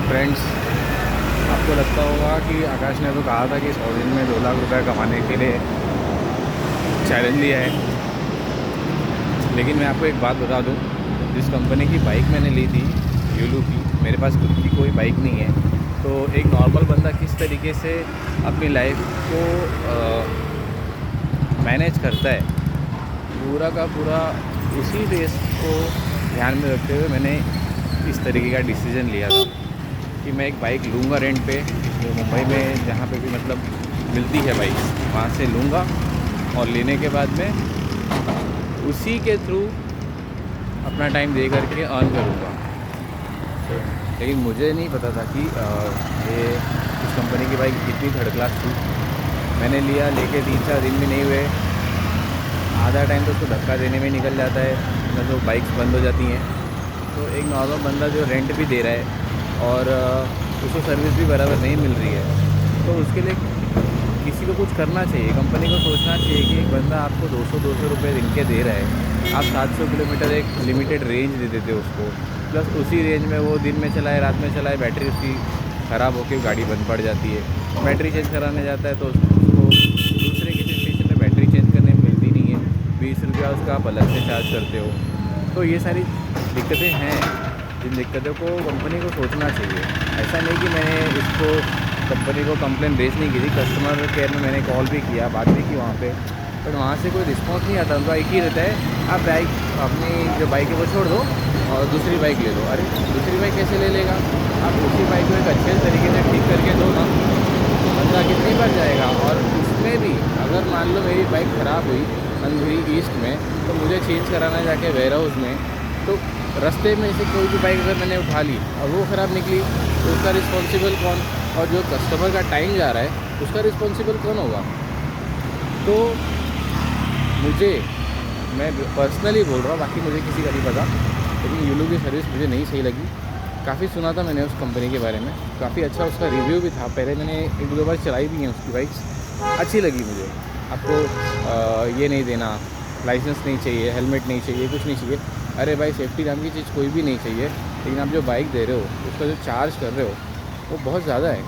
Friends, आपको लगता होगा कि आकाश ने तो कहा था कि 100 दिन में 2 लाख रुपए कमाने के लिए चैलेंज लिया है। लेकिन मैं आपको एक बात बता दूं, जिस कंपनी की बाइक मैंने ली थी यूलू की, मेरे पास खुद की कोई बाइक नहीं है। तो एक नॉर्मल बंदा किस तरीके से अपनी लाइफ को मैनेज करता है, पूरा का पूरा उसी बेस को ध्यान में रखते हुए मैंने इस तरीके का डिसीज़न लिया था कि मैं एक बाइक लूँगा रेंट पे, जो मुंबई में जहाँ पे भी मतलब मिलती है बाइक, वहाँ से लूँगा और लेने के बाद में उसी के थ्रू अपना टाइम दे करके अर्न करूँगा। लेकिन मुझे नहीं पता था कि ये इस कंपनी की बाइक इतनी थर्ड क्लास थी। मैंने लिया, लेके 3-4 दिन भी नहीं हुए, आधा टाइम तो उसको धक्का देने में निकल जाता है, मतलब जो बाइक्स बंद हो जाती हैं। तो एक नॉर्मल बंदा जो रेंट भी दे रहा है और उसको सर्विस भी बराबर नहीं मिल रही है, तो उसके लिए किसी को कुछ करना चाहिए। कंपनी को सोचना चाहिए कि एक बंदा आपको 200 रुपये दिन के दे रहा है, आप 700 किलोमीटर एक लिमिटेड रेंज दे देते हो उसको, प्लस उसी रेंज में वो दिन में चलाए रात में चलाए, बैटरी उसकी ख़राब होकर गाड़ी बंद पड़ जाती है। बैटरी चेंज कराने जाता है तो उसको दूसरे किसी स्टेशन में बैटरी चेंज करने में मिलती नहीं है, 20 रुपया उसका आप अलग से चार्ज करते हो। तो ये सारी दिक्कतें हैं, जिन दिक्कतों को कंपनी को सोचना चाहिए। ऐसा नहीं कि मैंने इसको कंपनी को कंप्लेन रेज नहीं की थी, कस्टमर केयर में मैंने कॉल भी किया, बात भी की वहाँ पे, बट वहाँ से कोई रिस्पॉन्स नहीं आता। उनका एक ही रहता है, आप बाइक अपनी जो बाइक है वो छोड़ दो और दूसरी बाइक ले लो। अरे दूसरी बाइक कैसे ले लेगा? आप उसी बाइक को एक अच्छे तरीके से ठीक करके दो ना, बंदा कितनी बार जाएगा। और उसमें भी अगर मान लो मेरी बाइक ख़राब हुई अंधेरी ईस्ट में, तो मुझे चेंज कराना जाके वेयर हाउस में, तो रास्ते में से कोई भी बाइक अगर मैंने उठा ली और वो ख़राब निकली, तो उसका रिस्पॉन्सिबल कौन? और जो कस्टमर का टाइम जा रहा है उसका रिस्पॉन्सिबल कौन होगा? तो मैं पर्सनली बोल रहा हूँ, बाकी मुझे किसी का नहीं पता, लेकिन यूलू की सर्विस मुझे नहीं सही लगी। काफ़ी सुना था मैंने उस कंपनी के बारे में, काफ़ी अच्छा उसका रिव्यू भी था। पहले मैंने 1-2 बार चलाई भी हैं उसकी बाइक्स, अच्छी लगी मुझे। आपको ये नहीं देना, लाइसेंस नहीं चाहिए, हेलमेट नहीं चाहिए, कुछ नहीं चाहिए। अरे भाई, सेफ्टी नाम की चीज़ कोई भी नहीं चाहिए, लेकिन आप जो बाइक दे रहे हो उसका जो चार्ज कर रहे हो वो बहुत ज़्यादा है।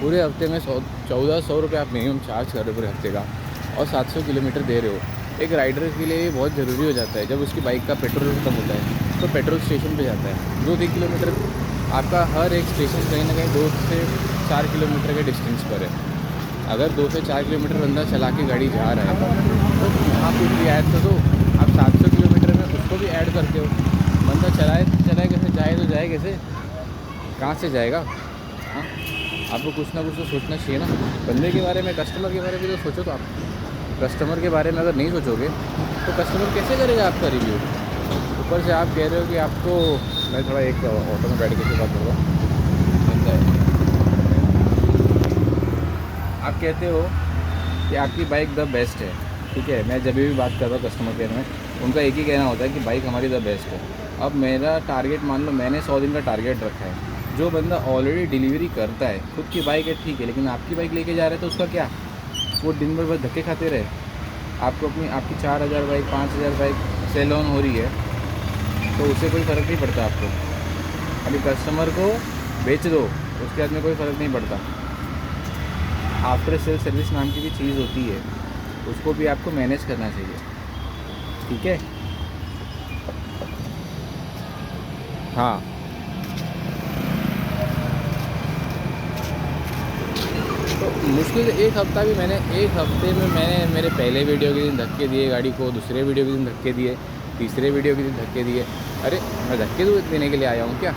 पूरे हफ्ते में 1400 रुपये आप मिनिमम चार्ज कर रहे हो पूरे हफ्ते का, और 700 किलोमीटर दे रहे हो। एक राइडर के लिए बहुत ज़रूरी हो जाता है, जब उसकी बाइक का पेट्रोल खत्म होता है तो पेट्रोल स्टेशन पे जाता है। 2-3 किलोमीटर आपका हर एक स्टेशन कहीं ना कहीं 2 से 4 किलोमीटर के डिस्टेंस पर है। अगर 2 से 4 किलोमीटर बंदा चला के गाड़ी जा रहा है तो आप कुछ भी ऐड कर दो। आप 700 किलोमीटर में उसको भी ऐड करते हो। बंदा चलाए कैसे, जाए तो जाए कैसे, कहाँ से जाएगा? हाँ, आपको कुछ ना कुछ तो सोचना चाहिए ना बंदे के बारे में, कस्टमर के बारे में। तो सोचो। तो आप कस्टमर के बारे में अगर नहीं सोचोगे तो कस्टमर कैसे करेगा आपका रिव्यू? ऊपर से आप कह रहे हो कि आपको, मैं थोड़ा एक ऑटो में बैठ के बात करूँगा। आप कहते हो कि आपकी बाइक द बेस्ट है, ठीक है। मैं जब भी बात कर रहा हूँ कस्टमर केयर में, उनका एक ही कहना होता है कि बाइक हमारी द बेस्ट है। अब मेरा टारगेट, मान लो मैंने 100 दिन का टारगेट रखा है। जो बंदा ऑलरेडी डिलीवरी करता है, खुद की बाइक है ठीक है, लेकिन आपकी बाइक लेके जा रहे हैं तो उसका क्या? वो दिन भर बस धक्के खाते रहे। आपको आपकी 4000 बाइक, 5000 बाइक सेल ऑन हो रही है, तो उससे कोई फ़र्क नहीं पड़ता आपको। अभी कस्टमर को बेच दो, उसके हाथ में कोई फ़र्क नहीं पड़ता। आफ्टर सेल सर्विस नाम की भी चीज़ होती है, उसको भी आपको मैनेज करना चाहिए, ठीक है। हाँ, तो मुश्किल से एक हफ्ते में मैंने मेरे पहले वीडियो के दिन धक्के दिए गाड़ी को, दूसरे वीडियो के दिन धक्के दिए, तीसरे वीडियो के दिन धक्के दिए। अरे मैं धक्के देने के लिए आया हूँ क्या?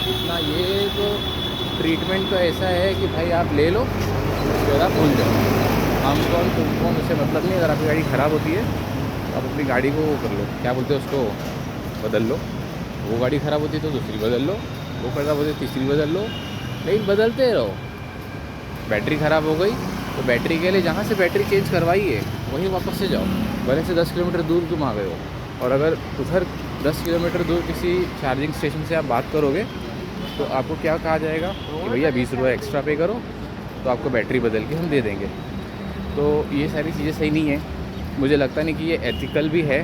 इतना ये तो ट्रीटमेंट तो ऐसा है कि भाई आप ले लो, उसके बाद आप भूल जाओ। हम कौन तुम कौन, उससे मतलब नहीं। अगर आपकी गाड़ी ख़राब होती है तो आप अपनी गाड़ी को वो कर लो, क्या बोलते हैं उसको, बदल लो। वो गाड़ी ख़राब होती है तो दूसरी बदल लो, वो ख़राब होती है तीसरी बदल लो, लेकिन बदलते रहो। बैटरी ख़राब हो गई तो बैटरी के लिए जहाँ से बैटरी चेंज करवाई है वहीं वापस से जाओ, भले से 10 किलोमीटर दूर तुम आ गए हो। और अगर उधर 10 किलोमीटर दूर किसी चार्जिंग स्टेशन से आप बात करोगे तो आपको क्या कहा जाएगा कि भैया 20 रुपये एक्स्ट्रा पे करो तो आपको बैटरी बदल के हम दे देंगे। तो ये सारी चीज़ें सही नहीं है। मुझे लगता नहीं कि ये एथिकल भी है,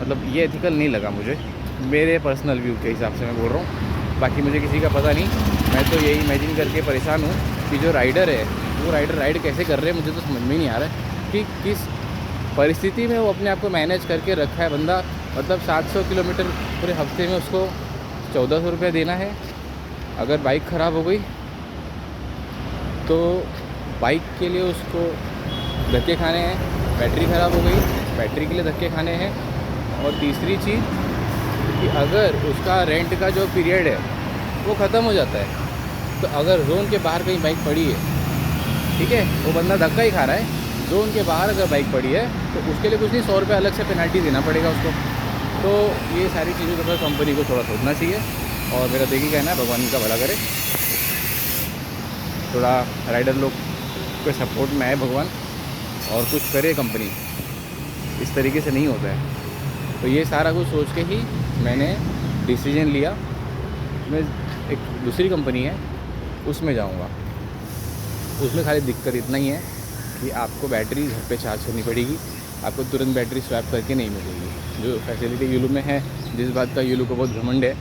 मतलब ये एथिकल नहीं लगा मुझे। मेरे पर्सनल व्यू के हिसाब से मैं बोल रहा हूँ, बाकी मुझे किसी का पता नहीं। मैं तो यही इमेजिन करके परेशान हूँ कि जो राइडर है वो राइड कैसे कर रहे हैं, मुझे तो समझ में नहीं आ रहा है कि किस परिस्थिति में वो अपने आप को मैनेज करके रखा है बंदा। मतलब 700 किलोमीटर पूरे हफ्ते में उसको 1400 रुपया देना है। अगर बाइक ख़राब हो गई तो बाइक के लिए उसको धक्के खाने हैं, बैटरी ख़राब हो गई बैटरी के लिए धक्के खाने हैं। और तीसरी चीज़ कि अगर उसका रेंट का जो पीरियड है वो ख़त्म हो जाता है, तो अगर जोन के बाहर कहीं बाइक पड़ी है, ठीक है, वो बंदा धक्का ही खा रहा है। जोन के बाहर अगर बाइक पड़ी है तो उसके लिए कुछ नहीं, 100 रुपये अलग से पेनल्टी देना पड़ेगा उसको। तो ये सारी चीज़ों के ऊपर कंपनी को थोड़ा सोचना चाहिए। और मेरा देखिए कहना है, भगवान का भला करे, थोड़ा राइडर लोग के सपोर्ट में आए भगवान और कुछ करे कंपनी। इस तरीके से नहीं होता है। तो ये सारा कुछ सोच के ही मैंने डिसीजन लिया, मैं एक दूसरी कंपनी है उसमें जाऊंगा। उसमें खाली दिक्कत इतना ही है कि आपको बैटरी घर पे चार्ज करनी पड़ेगी, आपको तुरंत बैटरी स्वैप करके नहीं मिलेगी। जो फैसिलिटी यूलू में है, जिस बात का यूलू को बहुत घमंड है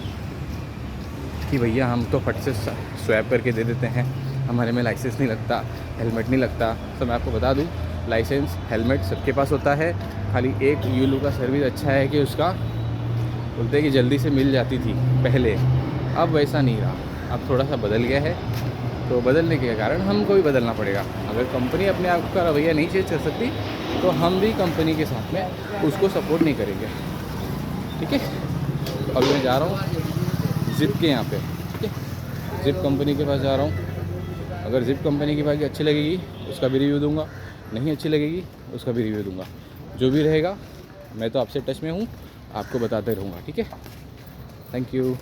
कि भैया हम तो फट से स्वैप करके दे देते हैं, हमारे में लाइसेंस नहीं लगता, हेलमेट नहीं लगता। तो मैं आपको बता दूं, लाइसेंस हेलमेट सबके पास होता है। खाली एक यूलू का सर्विस अच्छा है कि उसका बोलते हैं कि जल्दी से मिल जाती थी पहले, अब वैसा नहीं रहा, अब थोड़ा सा बदल गया है। तो बदलने के कारण हमको भी बदलना पड़ेगा। अगर कंपनी अपने आप का रवैया नहीं चेंज कर सकती तो हम भी कंपनी के साथ में उसको सपोर्ट नहीं करेंगे, ठीक है। तो अभी मैं जा रहा हूँ जिप के यहाँ पे, ठीक है, जिप कंपनी के पास जा रहा हूँ। अगर जिप कंपनी की बाइक अच्छी लगेगी उसका भी रिव्यू दूंगा, नहीं अच्छी लगेगी उसका भी रिव्यू दूंगा। जो भी रहेगा मैं तो आपसे टच में हूँ, आपको बताते रहूँगा, ठीक है। Thank you.